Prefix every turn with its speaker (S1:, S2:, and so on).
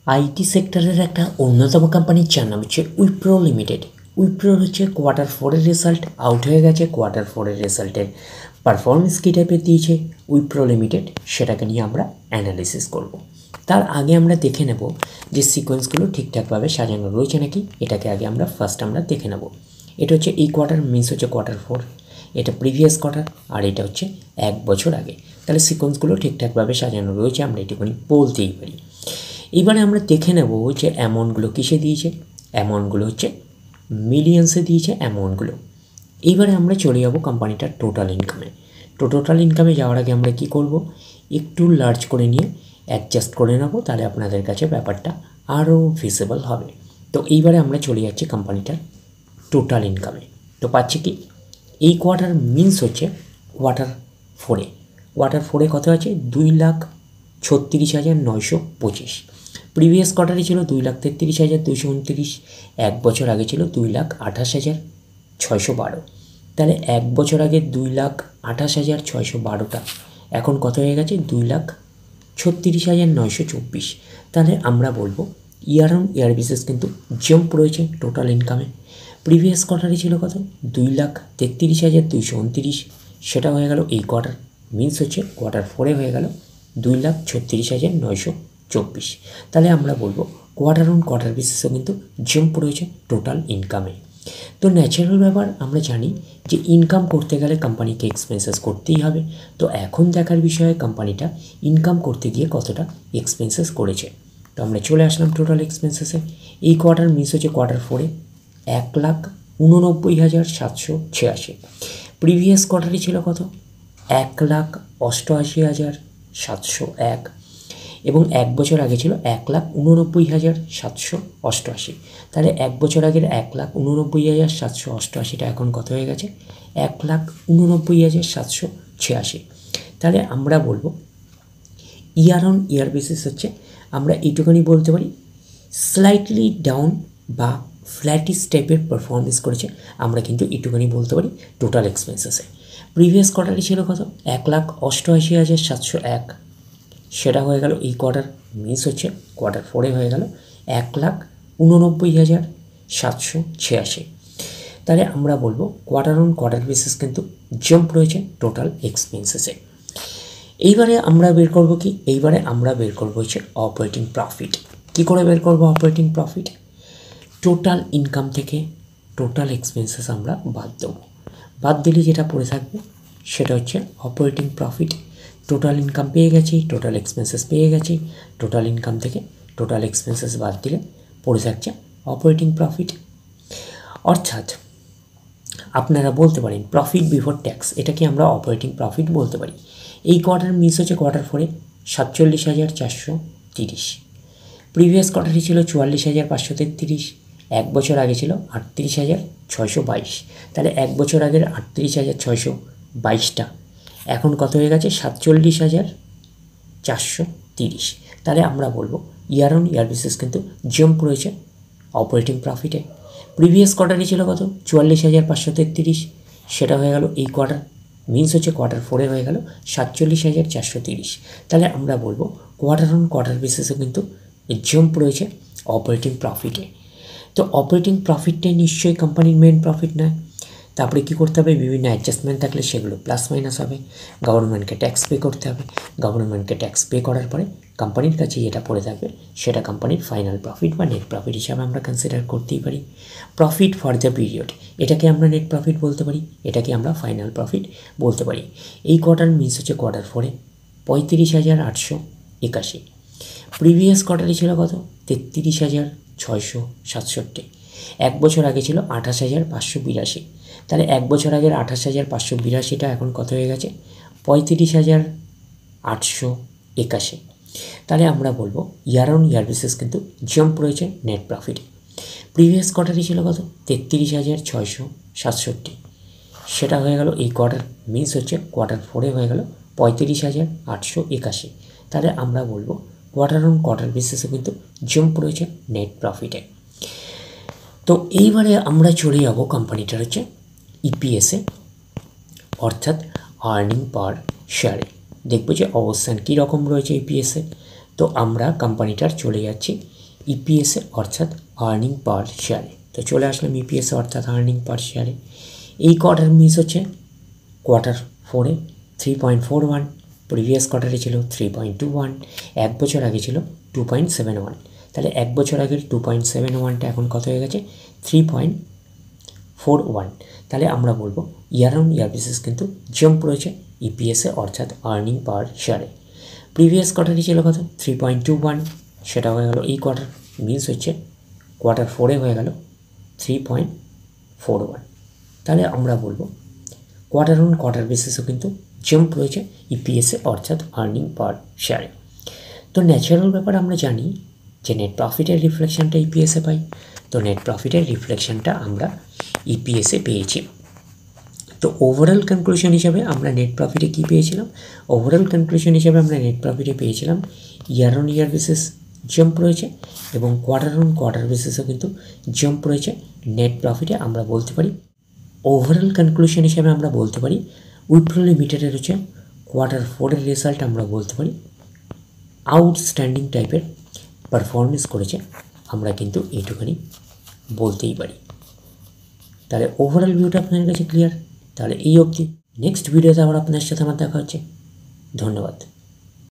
S1: IT সেক্টরের একটা অন্যতম কোম্পানির যার নাম হচ্ছে উইপ্রো লিমিটেড। উইপ্রোর হচ্ছে কোয়ার্টার 4-এর রেজাল্ট আউট হয়ে গেছে। কোয়ার্টার 4-এর রেজাল্টের পারফরমেন্স কী টাইপের দিয়েছে উইপ্রো লিমিটেড, সেটাকে নিয়ে আমরা অ্যানালিসিস করব। তার আগে আমরা দেখে নেব যে সিকোয়েন্সগুলো ঠিকঠাকভাবে সাজানো রয়েছে নাকি। এটাকে আগে আমরা দেখে নেব। এটা হচ্ছে এই কোয়ার্টার মিনস হচ্ছে কোয়ার্টার 4, এটা প্রিভিয়াস কোয়ার্টার, আর এটা হচ্ছে 1 বছর আগে। তাহলে সিকোয়েন্সগুলো ঠিকঠাকভাবে সাজানো রয়েছে, আমরা এটুকুনি বলতেই পারি। এবারে আমরা দেখে নেব যে অ্যামাউন্টগুলো কিসে দিয়েছে। অ্যামাউন্টগুলো হচ্ছে মিলিয়ন্সে দিয়েছে অ্যামাউন্টগুলো। এইবারে আমরা চলে যাব কোম্পানিটার টোটাল ইনকামে। তো টোটাল ইনকামে যাওয়ার আগে আমরা কি করব, একটু লার্জ করে নিয়ে অ্যাডজাস্ট করে নেব, তাহলে আপনাদের কাছে ব্যাপারটা আরও ভিজিবল হবে। তো এইবারে আমরা চলে যাচ্ছি কোম্পানিটার টোটাল ইনকামে। তো পাচ্ছি কি, এই কোয়ার্টার মিনস হচ্ছে কোয়ার্টার 4-এ। কোয়ার্টার 4-এ কত আছে, 2,36,925। প্রিভিয়াস কোয়ার্টারে ছিল 2,33,229। 1 বছর আগে ছিল 2,28,612। তাহলে 1 বছর আগে 2,28,612টা এখন কত হয়ে গেছে, 2,36,924। তাহলে আমরা বলবো ইয়ার অন ইয়ার বেসিস কিন্তু জাম্প রয়েছে টোটাল ইনকামে। প্রিভিয়াস কোয়ার্টারে ছিল কত, 2,33,229, সেটা হয়ে গেল এই কোয়ার্টার মিনস হচ্ছে কোয়ার্টার 4-এ হয়ে গেল 2,36,924। তাহলে আমরা বলবো কোয়ার্টার অন কোয়ার্টার বেসিসও কিন্তু জাম্প রয়েছে টোটাল ইনকামে। তো ন্যাচারাল ব্যাপার, আমরা জানি যে ইনকাম করতে গেলে কোম্পানিকে এক্সপেন্সেস করতেই হবে। তো এখন দেখার বিষয়ে কোম্পানিটা ইনকাম করতে গিয়ে কতটা এক্সপেন্সেস করেছে। তো আমরা চলে আসলাম টোটাল এক্সপেন্সেসে। এই কোয়ার্টার মিস হচ্ছে কোয়ার্টার 4-এ 1,89,786। প্রিভিয়াস কোয়ার্টারে ছিল কত, 1,88,701, এবং 1 বছর আগে ছিল 1,89,788। তাহলে 1 বছর আগের 1,89,788টা এখন কত হয়ে গেছে, 1,89,786। তাহলে আমরা বলবো ইয়ার অন ইয়ার বেসিস হচ্ছে, আমরা এইটুখানি বলতে পারি স্লাইটলি ডাউন বা ফ্ল্যাটিস টাইপের পারফরমেন্স করেছে। আমরা কিন্তু এইটুখানি বলতে পারি টোটাল এক্সপেন্সেসে। প্রিভিয়াস কোয়ার্টারে ছিল কত, 1,88,701, সেটা হয়ে গেল এই কোয়ার্টার মিস হচ্ছে কোয়ার্টার 4-এ হয়ে গেল 1,89,786। তাহলে আমরা বলবো কোয়ার্টার অন কোয়ার্টার বেসিস কিন্তু জাম্প রয়েছে টোটাল এক্সপেন্সেসে। এইবারে আমরা বের করব কি, এইবারে আমরা বের করবো হচ্ছে অপারেটিং প্রফিট। কী করে বের করবো অপারেটিং প্রফিট, টোটাল ইনকাম থেকে টোটাল এক্সপেন্সেস আমরা বাদ দেবো। বাদ দিলে যেটা পড়ে থাকবে সেটা হচ্ছে অপারেটিং প্রফিট। টোটাল ইনকাম পেয়ে গেছি, টোটাল এক্সপেন্সেস পেয়ে গেছি, টোটাল ইনকাম থেকে টোটাল এক্সপেন্সেস বাদ দিলে পড়ে থাকছে অপারেটিং প্রফিট। অর্থাৎ আপনারা বলতে পারেন প্রফিট বিফোর ট্যাক্স, এটাকে আমরা অপারেটিং প্রফিট বলতে পারি। এই কোয়ার্টার মিস হচ্ছে কোয়ার্টার 4-এ 47,430। প্রিভিয়াস কোয়ার্টারে ছিল 44,533। 1 বছর আগে ছিল 38,622। তাহলে 1 বছর আগের 38,622টা এখন কত হয়ে গেছে, 47,430। তাহলে আমরা বলবো ইয়ার অন ইয়ার বেসিস কিন্তু জাম্প রয়েছে অপারেটিং প্রফিটে। প্রিভিয়াস কোয়ার্টারে ছিল কত, 44,533, সেটা হয়ে গেল এই কোয়ার্টার মিনস হচ্ছে কোয়ার্টার 4-এ হয়ে গেল 47,430। তাহলে আমরা বলবো কোয়ার্টার অন কোয়ার্টার বেসিসে কিন্তু জাম্প রয়েছে অপারেটিং প্রফিটে। তো অপারেটিং প্রফিটটাই নিশ্চয়ই কোম্পানির মেন প্রফিট নয়। তারপরে কী করতে হবে, বিভিন্ন অ্যাডজাস্টমেন্ট থাকলে সেগুলো প্লাস মাইনাস হবে, গভর্নমেন্টকে ট্যাক্স পে করতে হবে, গভর্নমেন্টকে ট্যাক্স পে করার পরে কোম্পানির কাছে যেটা পড়ে থাকবে সেটা কোম্পানির ফাইনাল প্রফিট বা নেট প্রফিট হিসাবে আমরা কনসিডার করতেই পারি। প্রফিট ফর দ্য পিরিয়ড, এটাকে আমরা নেট প্রফিট বলতে পারি, এটাকে আমরা ফাইনাল প্রফিট বলতে পারি। এই কোয়ার্টার মিস হচ্ছে কোয়ার্টার 4-এ 35,881। প্রিভিয়াস কোয়ার্টারে ছিল কত, 33,667। 1 বছর আগে ছিল 28,582। তাহলে 1 বছর আগের 28,582টা এখন কত হয়ে গেছে, 35,881। তাহলে আমরা বলবো ইয়ার অন ইয়ার বেসিস কিন্তু জাম্প রয়েছে নেট প্রফিট। প্রিভিয়াস কোয়ার্টারে ছিল কত, 33,667, সেটা হয়ে গেল এই কোয়ার্টার মিস হচ্ছে কোয়ার্টার 4-এ হয়ে গেল 35,881। তাহলে আমরা বলবো কোয়ার্টার অন কোয়ার্টার বেসিসে কিন্তু জাম্প রয়েছে নেট প্রফিটে। তো এইবারে আমরা চলে যাব কোম্পানিটার হচ্ছে ইপিএসে, অর্থাৎ আর্নিং পার শেয়ারে। দেখব যে অবস্থান কী রকম রয়েছে ইপিএসে। তো আমরা কোম্পানিটার চলে যাচ্ছি ইপিএসে অর্থাৎ আর্নিং পার শেয়ারে। তো চলে আসলাম ইপিএসে অর্থাৎ আর্নিং পার শেয়ারে। এই কোয়ার্টার মিস হচ্ছে কোয়ার্টার 4-এ 3.41, প্রিভিয়াস কোয়ার্টারে ছিল 3.21, এক বছর আগে ছিল 2.71। তাহলে এক বছর আগের 2.71টা এখন কত হয়ে গেছে 3.41। তাহলে আমরা বলবো ইয়ার অন ইয়ার বেসিস কিন্তু জাম্প রয়েছে ইপিএসে অর্থাৎ আর্নিং পার শেয়ারে। প্রিভিয়াস কোয়ার্টারে ছিল কত 3.21, সেটা হয়ে গেল এই কোয়ার্টার মিস হচ্ছে কোয়ার্টার 4-এ হয়ে গেল 3.41। তাহলে আমরা বলবো কোয়ার্টার অন কোয়ার্টার বেসিসও কিন্তু জাম্প রয়েছে ইপিএসে অর্থাৎ আর্নিং পার শেয়ারে। তো ন্যাচারাল ব্যাপার আমরা জানি যে নেট প্রফিটের রিফ্লেকশনটা ইপিএসে পাই। তো নেট প্রফিটের রিফ্লেকশনটা আমরা ইপিএসে পেয়েছি। তো ওভারঅল কনক্লুশন হিসাবে আমরা নেট প্রফিটে কী পেয়েছিলাম? ওভারঅল কনক্লুশন হিসাবে আমরা নেট প্রফিটে পেয়েছিলাম year on year basis jump রয়েছে এবং কোয়ার্টার অন কোয়ার্টার বেসিসও কিন্তু জাম্প রয়েছে নেট প্রফিটে। আমরা বলতে পারি ওভারঅল কনক্লুশন হিসাবে আমরা বলতে পারি উইপ্রো লিমিটেডের হচ্ছে কোয়ার্টার 4-এর রেজাল্ট আমরা বলতে পারি আউটস্ট্যান্ডিং টাইপের পারফরমেন্স করেছে, আমরা কিন্তু এইটুখানি বলতেই পারি। তাহলে ওভারঅল ভিউটা আপনাদের কাছে ক্লিয়ার। তাহলে এই অবধি, নেক্সট ভিডিওতে আবার আপনার সাথে আমার দেখা হচ্ছে। ধন্যবাদ।